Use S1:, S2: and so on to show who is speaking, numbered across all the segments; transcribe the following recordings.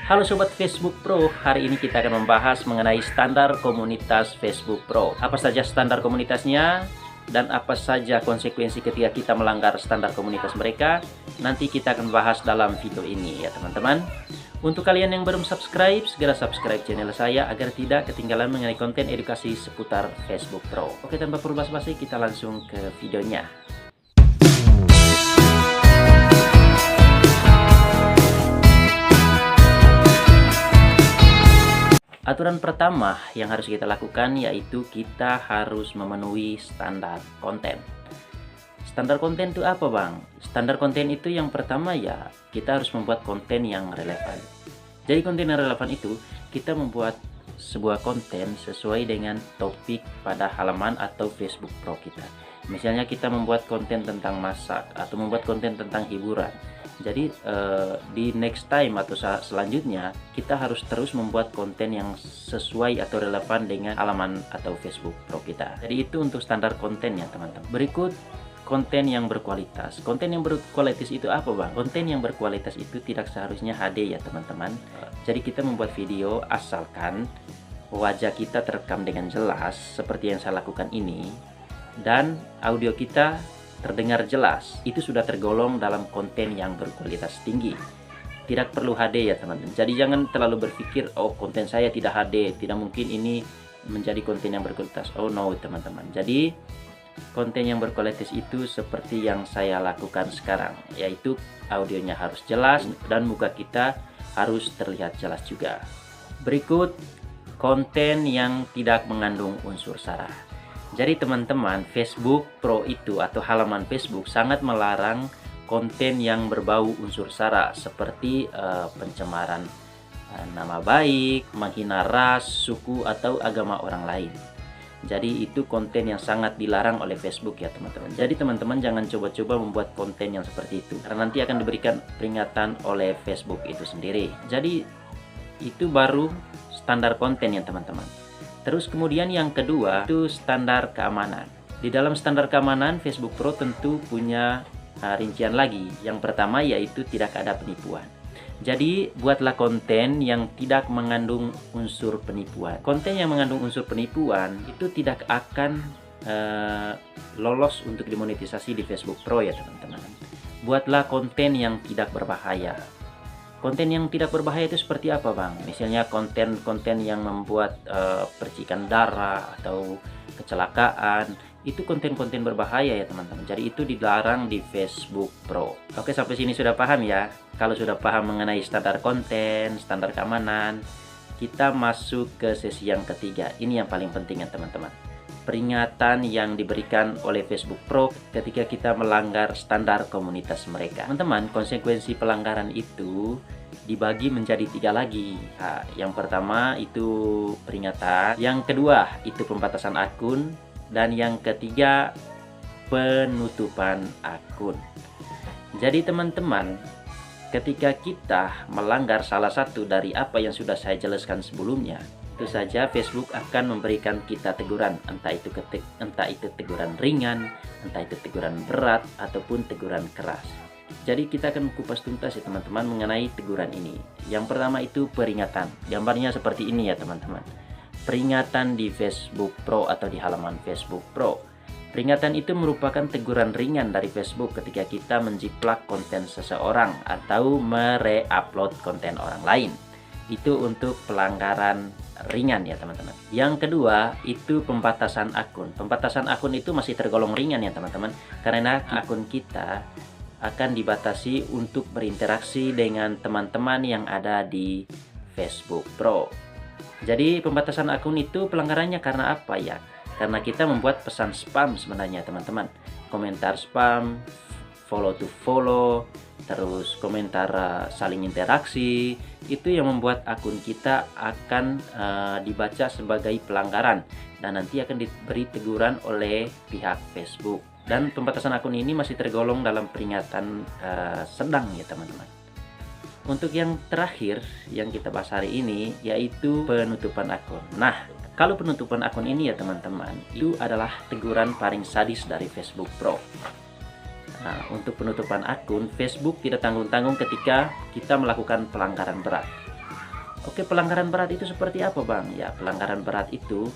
S1: Halo Sobat Facebook Pro, hari ini kita akan membahas mengenai standar komunitas Facebook Pro. Apa saja standar komunitasnya dan apa saja konsekuensi ketika kita melanggar standar komunitas mereka. Nanti kita akan bahas dalam video ini ya teman-teman. Untuk kalian yang belum subscribe, segera subscribe channel saya agar tidak ketinggalan mengenai konten edukasi seputar Facebook Pro. Oke, tanpa perlu basa-basi kita langsung ke videonya. Aturan pertama yang harus kita lakukan yaitu kita harus memenuhi standar konten. Standar konten itu apa bang? Standar konten itu yang pertama ya kita harus membuat konten yang relevan. Jadi konten yang relevan itu kita membuat sebuah konten sesuai dengan topik pada halaman atau Facebook Pro kita. Misalnya kita membuat konten tentang masak atau membuat konten tentang hiburan. Jadi di next time atau selanjutnya kita harus terus membuat konten yang sesuai atau relevan dengan halaman atau Facebook Pro kita. Jadi itu untuk standar konten ya teman-teman. Berikut konten yang berkualitas. Konten yang berkualitas itu apa bang? Konten yang berkualitas itu tidak seharusnya HD ya teman-teman. Jadi kita membuat video asalkan wajah kita terekam dengan jelas seperti yang saya lakukan ini dan audio kita terdengar jelas, itu sudah tergolong dalam konten yang berkualitas tinggi. Tidak perlu HD ya teman-teman. Jadi jangan terlalu berpikir, oh konten saya tidak HD, tidak mungkin ini menjadi konten yang berkualitas. Oh no teman-teman. Jadi konten yang berkualitas itu seperti yang saya lakukan sekarang, yaitu audionya harus jelas dan muka kita harus terlihat jelas juga. Berikut konten yang tidak mengandung unsur sara. Jadi teman-teman, Facebook Pro itu atau halaman Facebook sangat melarang konten yang berbau unsur sara seperti pencemaran nama baik, menghina ras, suku atau agama orang lain. Jadi itu konten yang sangat dilarang oleh Facebook ya teman-teman. Jadi teman-teman jangan coba-coba membuat konten yang seperti itu karena nanti akan diberikan peringatan oleh Facebook itu sendiri. Jadi itu baru standar konten ya teman-teman. Terus kemudian yang kedua itu standar keamanan. Di dalam standar keamanan Facebook Pro tentu punya rincian lagi. Yang pertama yaitu tidak ada penipuan. Jadi buatlah konten yang tidak mengandung unsur penipuan. Konten yang mengandung unsur penipuan itu tidak akan lolos untuk dimonetisasi di Facebook Pro ya teman-teman. Buatlah konten yang tidak berbahaya. Konten yang tidak berbahaya itu seperti apa bang? Misalnya konten-konten yang membuat percikan darah atau kecelakaan. Itu konten-konten berbahaya ya teman-teman. Jadi itu dilarang di Facebook Pro. Oke, sampai sini sudah paham ya? Kalau sudah paham mengenai standar konten, standar keamanan, kita masuk ke sesi yang ketiga. Ini yang paling penting ya teman-teman. Peringatan yang diberikan oleh Facebook Pro ketika kita melanggar standar komunitas mereka. Teman-teman, konsekuensi pelanggaran itu dibagi menjadi 3 lagi. Nah, yang pertama itu peringatan, yang kedua itu pembatasan akun, dan yang ketiga penutupan akun. Jadi teman-teman, ketika kita melanggar salah satu dari apa yang sudah saya jelaskan sebelumnya, tentu saja Facebook akan memberikan kita teguran, entah itu teguran ringan, entah itu teguran berat, ataupun teguran keras. Jadi kita akan kupas tuntas ya teman-teman mengenai teguran ini. Yang pertama itu peringatan. Gambarnya seperti ini ya teman-teman. Peringatan di Facebook Pro atau di halaman Facebook Pro. Peringatan itu merupakan teguran ringan dari Facebook ketika kita menjiplak konten seseorang atau mere-upload konten orang lain. Itu untuk pelanggaran ringan ya teman-teman. Yang kedua itu pembatasan akun. Pembatasan akun itu masih tergolong ringan ya teman-teman, karena akun kita akan dibatasi untuk berinteraksi dengan teman-teman yang ada di Facebook Pro. Jadi pembatasan akun itu pelanggarannya karena apa ya? Karena kita membuat pesan spam sebenarnya teman-teman. Komentar spam, follow to follow, terus komentar saling interaksi, itu yang membuat akun kita akan dibaca sebagai pelanggaran dan nanti akan diberi teguran oleh pihak Facebook. Dan pembatasan akun ini masih tergolong dalam peringatan sedang ya teman-teman. Untuk yang terakhir yang kita bahas hari ini yaitu penutupan akun. Nah, kalau penutupan akun ini ya teman-teman, itu adalah teguran paling sadis dari Facebook Pro. Nah, untuk penutupan akun, Facebook tidak tanggung-tanggung ketika kita melakukan pelanggaran berat. Oke, pelanggaran berat itu seperti apa, Bang? Ya, pelanggaran berat itu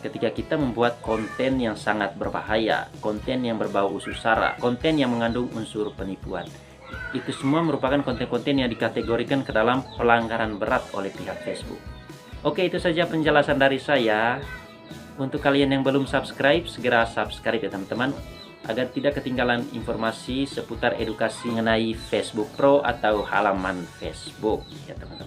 S1: ketika kita membuat konten yang sangat berbahaya, konten yang berbau unsur sara, konten yang mengandung unsur penipuan. Itu semua merupakan konten-konten yang dikategorikan ke dalam pelanggaran berat oleh pihak Facebook. Oke, itu saja penjelasan dari saya. Untuk kalian yang belum subscribe, segera subscribe ya teman-teman, agar tidak ketinggalan informasi seputar edukasi mengenai Facebook Pro atau halaman Facebook ya teman-teman.